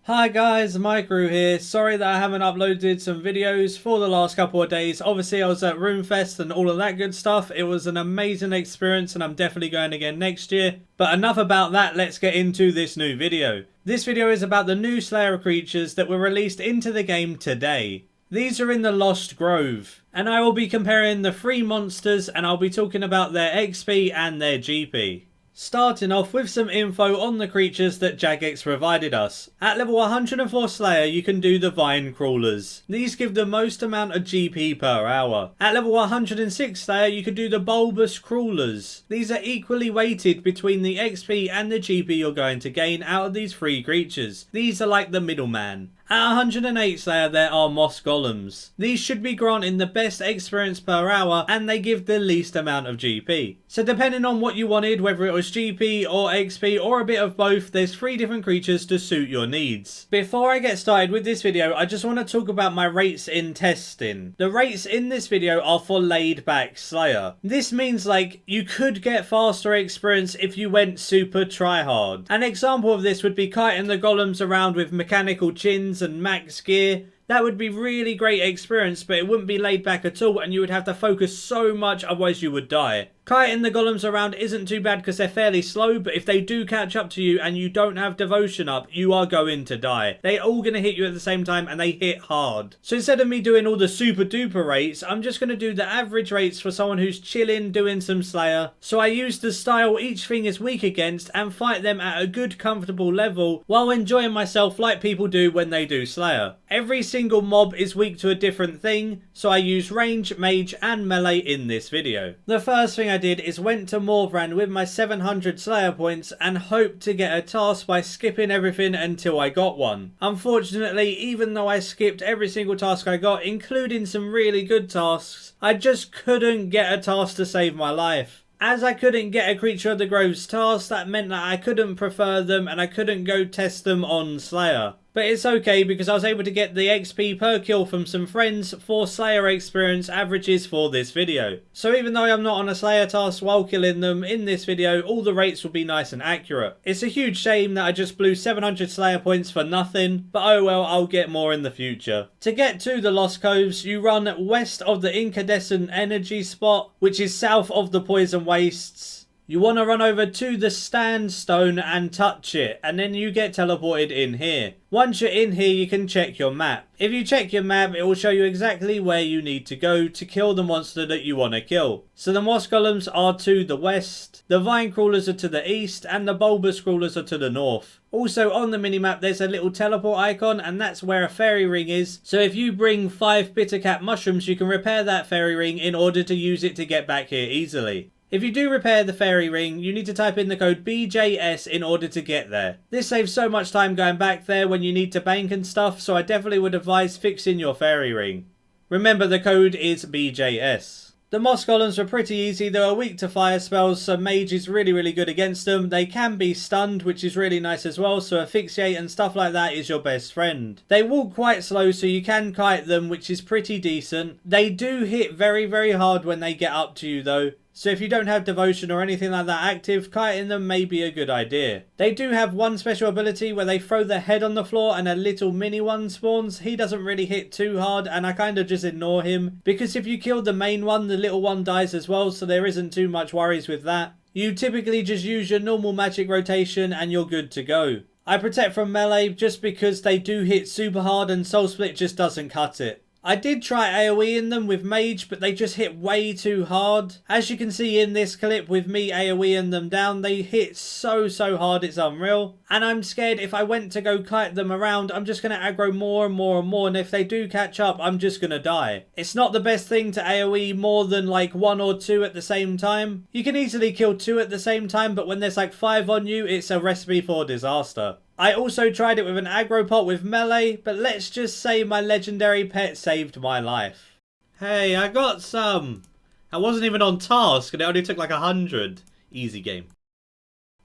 Hi guys, Maikeru here. Sorry that I haven't uploaded some videos for the last couple of days. Obviously I was at Runefest and all of that good stuff. It was an amazing experience and I'm definitely going again next year. But enough about that, let's get into this new video. This video is about the new Slayer creatures that were released into the game today. These are in the Lost Grove, and I will be comparing the three monsters and I'll be talking about their XP and their GP. Starting off with some info on the creatures that Jagex provided us. At level 104 Slayer you can do the Vinecrawlers. These give the most amount of GP per hour. At level 106 Slayer you can do the Bulbous Crawlers. These are equally weighted between the XP and the GP you're going to gain out of these three creatures. These are like the middleman. At 108 Slayer there are Moss Golems. These should be granting the best experience per hour and they give the least amount of GP. So depending on what you wanted, whether it was GP or XP or a bit of both, there's three different creatures to suit your needs. Before I get started with this video, I just want to talk about my rates in testing. The rates in this video are for laid back Slayer. This means like you could get faster experience if you went super tryhard. An example of this would be kiting the golems around with mechanical chins and max gear. That would be really great experience, but it wouldn't be laid back at all and you would have to focus so much, otherwise you would die. Kiting the golems around isn't too bad because they're fairly slow, but if they do catch up to you and you don't have devotion up, you are going to die. They're all going to hit you at the same time and they hit hard. So instead of me doing all the super duper rates, I'm just going to do the average rates for someone who's chilling doing some Slayer. So I use the style each thing is weak against and fight them at a good comfortable level while enjoying myself like people do when they do Slayer. Every single mob is weak to a different thing, so I use range, mage and melee in this video. The first thing I did is went to Morvran with my 700 Slayer points and hoped to get a task by skipping everything until I got one. Unfortunately, even though I skipped every single task I got, including some really good tasks, I just couldn't get a task to save my life. As I couldn't get a Creature of the Grove's task, that meant that I couldn't prefer them and I couldn't go test them on Slayer. But it's okay because I was able to get the XP per kill from some friends for Slayer experience averages for this video. So even though I'm not on a Slayer task while killing them in this video, all the rates will be nice and accurate. It's a huge shame that I just blew 700 Slayer points for nothing, but oh well, I'll get more in the future. To get to the Lost Coves, you run west of the incandescent energy spot, which is south of the poison wastes. You want to run over to the sandstone and touch it, and then you get teleported in here. Once you're in here, you can check your map. If you check your map, it will show you exactly where you need to go to kill the monster that you want to kill. So the Moss Golems are to the west, the Vinecrawlers are to the east, and the Bulbous Crawlers are to the north. Also on the minimap there's a little teleport icon and that's where a fairy ring is. So if you bring 5 bittercat mushrooms, you can repair that fairy ring in order to use it to get back here easily. If you do repair the fairy ring, you need to type in the code BJS in order to get there. This saves so much time going back there when you need to bank and stuff, so I definitely would advise fixing your fairy ring. Remember the code is BJS. The Moss Golems were pretty easy. They are weak to fire spells, so mage is really good against them. They can be stunned, which is really nice as well, so asphyxiate and stuff like that is your best friend. They walk quite slow, so you can kite them, which is pretty decent. They do hit very hard when they get up to you though. So if you don't have devotion or anything like that active, kiting them may be a good idea. They do have one special ability where they throw their head on the floor and a little mini one spawns. He doesn't really hit too hard and I kind of just ignore him. Because if you kill the main one, the little one dies as well, so there isn't too much worries with that. You typically just use your normal magic rotation and you're good to go. I protect from melee just because they do hit super hard and Soul Split just doesn't cut it. I did try AoE in them with mage, but they just hit way too hard. As you can see in this clip with me AoEing them down, they hit so hard it's unreal. And I'm scared if I went to go kite them around, I'm just going to aggro more and more, and if they do catch up, I'm just going to die. It's not the best thing to AoE more than like 1 or 2 at the same time. You can easily kill 2 at the same time, but when there's like 5 on you, it's a recipe for disaster. I also tried it with an aggro pot with melee, but let's just say my legendary pet saved my life. Hey, I got some! I wasn't even on task and it only took like 100. Easy game.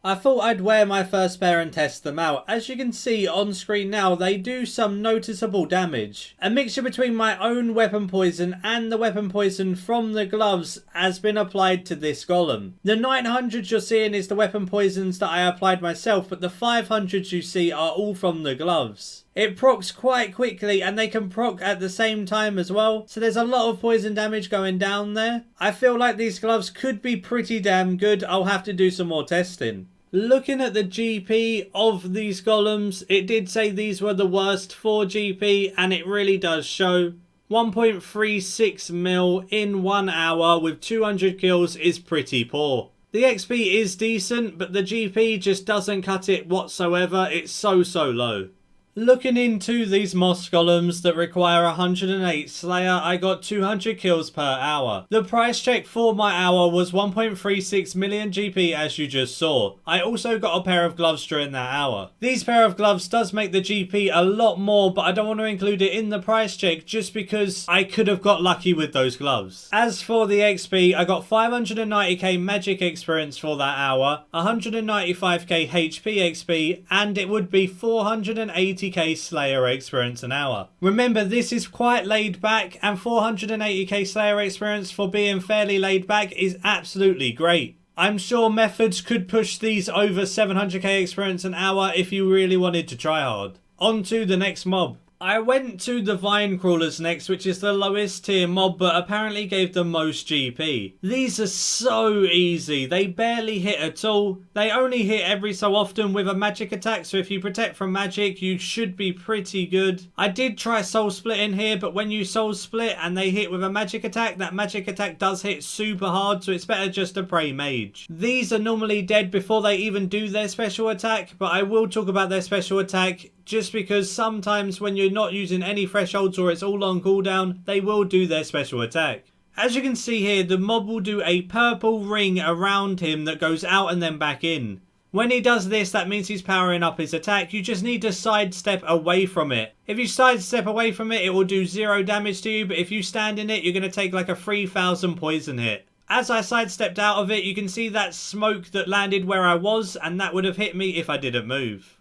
I thought I'd wear my first pair and test them out. As you can see on screen now, they do some noticeable damage. A mixture between my own weapon poison and the weapon poison from the gloves has been applied to this golem. The 900s you're seeing is the weapon poisons that I applied myself, but the 500s you see are all from the gloves. It procs quite quickly and they can proc at the same time as well, so there's a lot of poison damage going down there. I feel like these gloves could be pretty damn good. I'll have to do some more testing. Looking at the GP of these golems, it did say these were the worst for GP, and it really does show. 1.36 mil in 1 hour with 200 kills is pretty poor. The XP is decent, but the GP just doesn't cut it whatsoever. It's so low. Looking into these moss golems that require 108 slayer, I got 200 kills per hour. The price check for my hour was 1.36 million GP, as you just saw. I also got a pair of gloves during that hour. These pair of gloves does make the GP a lot more, but I don't want to include it in the price check just because I could have got lucky with those gloves. As for the XP, I got 590k magic experience for that hour, 195k HP XP, and it would be 480k Slayer experience an hour. Remember, this is quite laid back, and 480k Slayer experience for being fairly laid back is absolutely great. I'm sure methods could push these over 700k experience an hour if you really wanted to try hard. On to the next mob. I went to the Vinecrawlers next, which is the lowest tier mob, but apparently gave the most GP. These are so easy. They barely hit at all. They only hit every so often with a magic attack, so if you protect from magic, you should be pretty good. I did try soul split in here, but when you soul split and they hit with a magic attack, that magic attack does hit super hard, so it's better just to pray mage. These are normally dead before they even do their special attack, but I will talk about their special attack just because sometimes when you're not using any thresholds or it's all on cooldown, they will do their special attack. As you can see here, the mob will do a purple ring around him that goes out and then back in. When he does this, that means he's powering up his attack. You just need to sidestep away from it. If you sidestep away from it, it will do 0 damage to you, but if you stand in it, you're going to take like a 3000 poison hit. As I sidestepped out of it, you can see that smoke that landed where I was, and that would have hit me if I didn't move.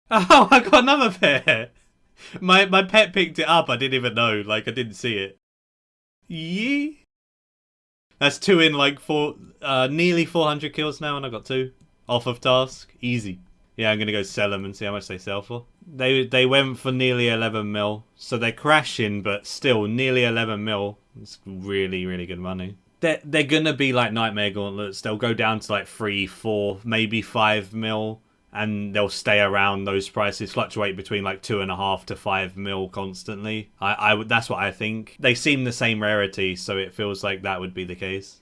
Oh, I got another pair. My pet picked it up. I didn't even know. Like, I didn't see it. Yee. That's 2 in like nearly 400 kills now, and I got 2 off of task. Easy. Yeah, I'm gonna go sell them and see how much they sell for. They went for nearly 11 mil, so they're crashing, but still nearly 11 mil. It's really good money. They're gonna be like Nightmare Gauntlets. They'll go down to like 3, 4, maybe 5 mil. And they'll stay around those prices, fluctuate between like 2.5 to 5 mil constantly. That's what I think. They seem the same rarity, so it feels like that would be the case.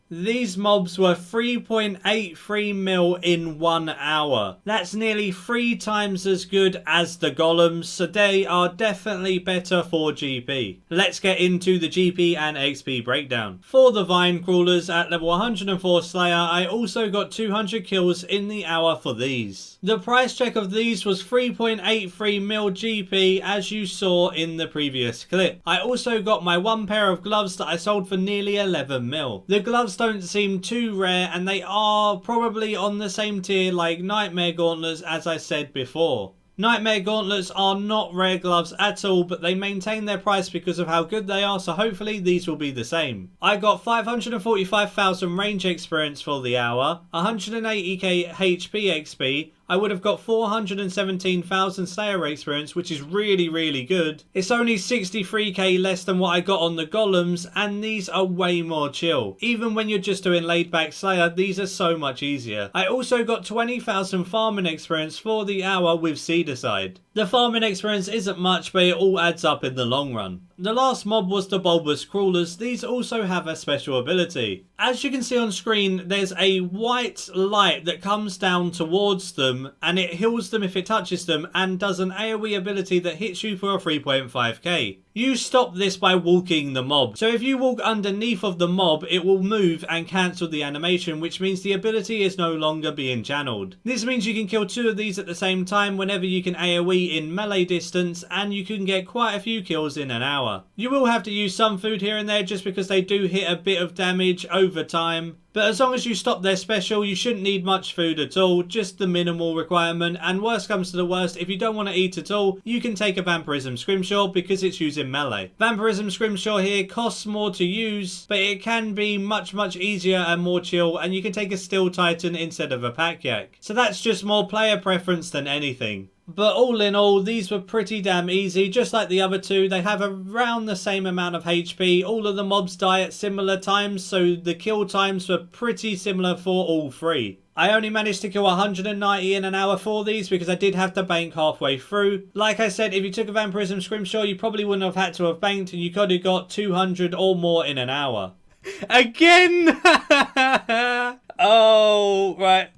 These mobs were 3.83 mil in 1 hour. That's nearly 3 times as good as the golems, so they are definitely better for GP. Let's get into the GP and XP breakdown. For the Vinecrawlers at level 104 Slayer, I also got 200 kills in the hour for these. The price check of these was 3.83 mil GP, as you saw in the previous clip. I also got my 1 pair of gloves that I sold for nearly 11 mil. The gloves don't seem too rare, and they are probably on the same tier like Nightmare Gauntlets, as I said before. Nightmare Gauntlets are not rare gloves at all, but they maintain their price because of how good they are, so hopefully these will be the same. I got 545,000 range experience for the hour, 180k HP XP, I would have got 417,000 Slayer experience, which is really good. It's only 63k less than what I got on the Golems, and these are way more chill. Even when you're just doing laid back Slayer, these are so much easier. I also got 20,000 farming experience for the hour with Seedicide. The farming experience isn't much, but it all adds up in the long run. The last mob was the Bulbous Crawlers. These also have a special ability. As you can see on screen, there's a white light that comes down towards them, and it heals them if it touches them, and does an AoE ability that hits you for a 3.5k. You stop this by walking the mob. So if you walk underneath of the mob, it will move and cancel the animation, which means the ability is no longer being channeled. This means you can kill 2 of these at the same time whenever you can AoE HP in melee distance, and you can get quite a few kills in an hour. You will have to use some food here and there just because they do hit a bit of damage over time. But as long as you stop their special, you shouldn't need much food at all, just the minimal requirement, and worst comes to the worst, if you don't want to eat at all, you can take a Vampirism Scrimshaw because it's using melee. Vampirism Scrimshaw here costs more to use, but it can be much easier and more chill, and you can take a Steel Titan instead of a Pack Yak. So that's just more player preference than anything. But all in all, these were pretty damn easy. Just like the other two, they have around the same amount of HP. All of the mobs die at similar times, so the kill times were pretty similar for all three. I only managed to kill 190 in an hour for these because I did have to bank halfway through. Like I said, if you took a Vampirism Scrimshaw, you probably wouldn't have had to have banked, and you could have got 200 or more in an hour. Again! Oh, right.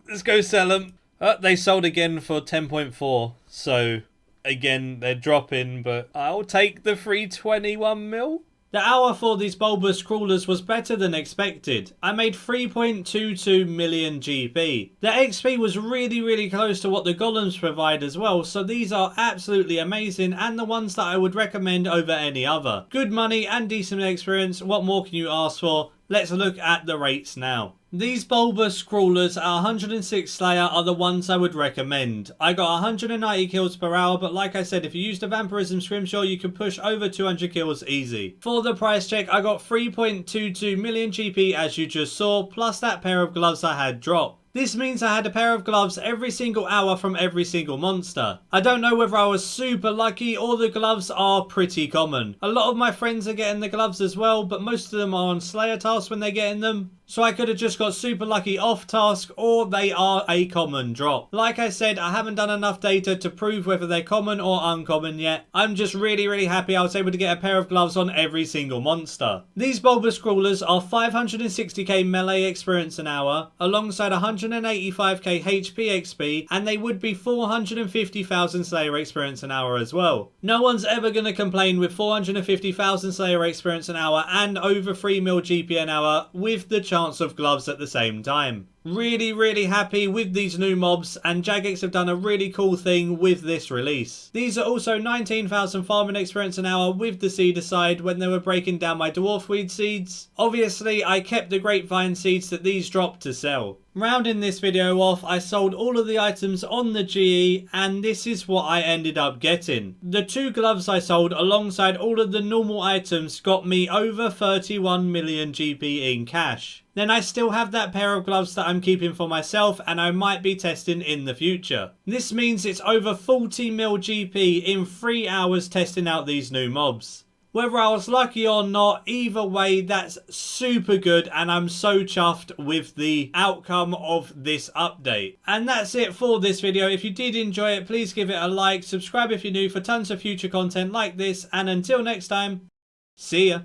Let's go sell them. They sold again for 10.4, so again they're dropping, but I'll take the 321 mil. The hour for these Bulbous Crawlers was better than expected. I made 3.22 million GP. The XP was really close to what the Golems provide as well, so these are absolutely amazing and the ones that I would recommend over any other. Good money and decent experience, what more can you ask for? Let's look at the rates now. These Bulbous Crawlers at 106 Slayer are the ones I would recommend. I got 190 kills per hour, but like I said, if you use the Vampirism Scrimshaw, you can push over 200 kills easy. For the price check, I got 3.22 million GP as you just saw, plus that pair of gloves I had dropped. This means I had a pair of gloves every single hour from every single monster. I don't know whether I was super lucky or the gloves are pretty common. A lot of my friends are getting the gloves as well, but most of them are on Slayer tasks when they're getting them. So I could have just got super lucky off task, or they are a common drop. Like I said, I haven't done enough data to prove whether they're common or uncommon yet. I'm just really happy I was able to get a pair of gloves on every single monster. These Bulbous Crawlers are 560k melee experience an hour, alongside 185k HP XP, and they would be 450,000 Slayer experience an hour as well. No one's ever going to complain with 450,000 Slayer experience an hour and over 3 mil GP an hour with the chance of gloves at the same time. Really happy with these new mobs, and Jagex have done a really cool thing with this release. These are also 19,000 farming experience an hour with the seed aside when they were breaking down my dwarf weed seeds. Obviously I kept the grapevine seeds that these dropped to sell. Rounding this video off, I sold all of the items on the GE, and this is what I ended up getting. The two gloves I sold alongside all of the normal items got me over 31 million GP in cash. Then I still have that pair of gloves that I'm keeping for myself and I might be testing in the future. This means it's over 40 mil GP in 3 hours testing out these new mobs. Whether I was lucky or not, either way, that's super good, and I'm so chuffed with the outcome of this update. And that's it for this video. If you did enjoy it, please give it a like, subscribe if you're new for tons of future content like this, and until next time, see ya.